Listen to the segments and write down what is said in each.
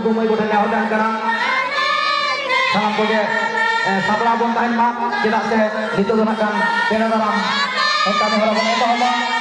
Kumai bodoh nyawa dan sekarang salam koge sabla bon tahan mak tidak se diturunakan pena dalam kami harapkan itu Allah.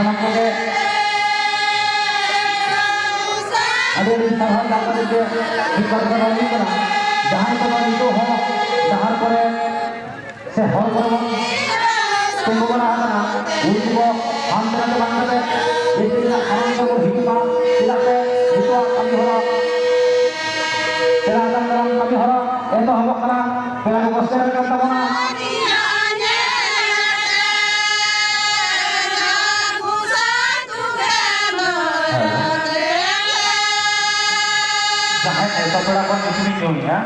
sanam koge ade di sarhan dapade je hikmat kana ni kana jahan ko nito ho dahar kore se hor kore tunggu kana kana unko andra ke bangate jesi na haram ko hikma silate itu kami hora silakan dalam kami hora itu hobok kana pela ko ser kan tabona Nah, itu berapa di sini ya?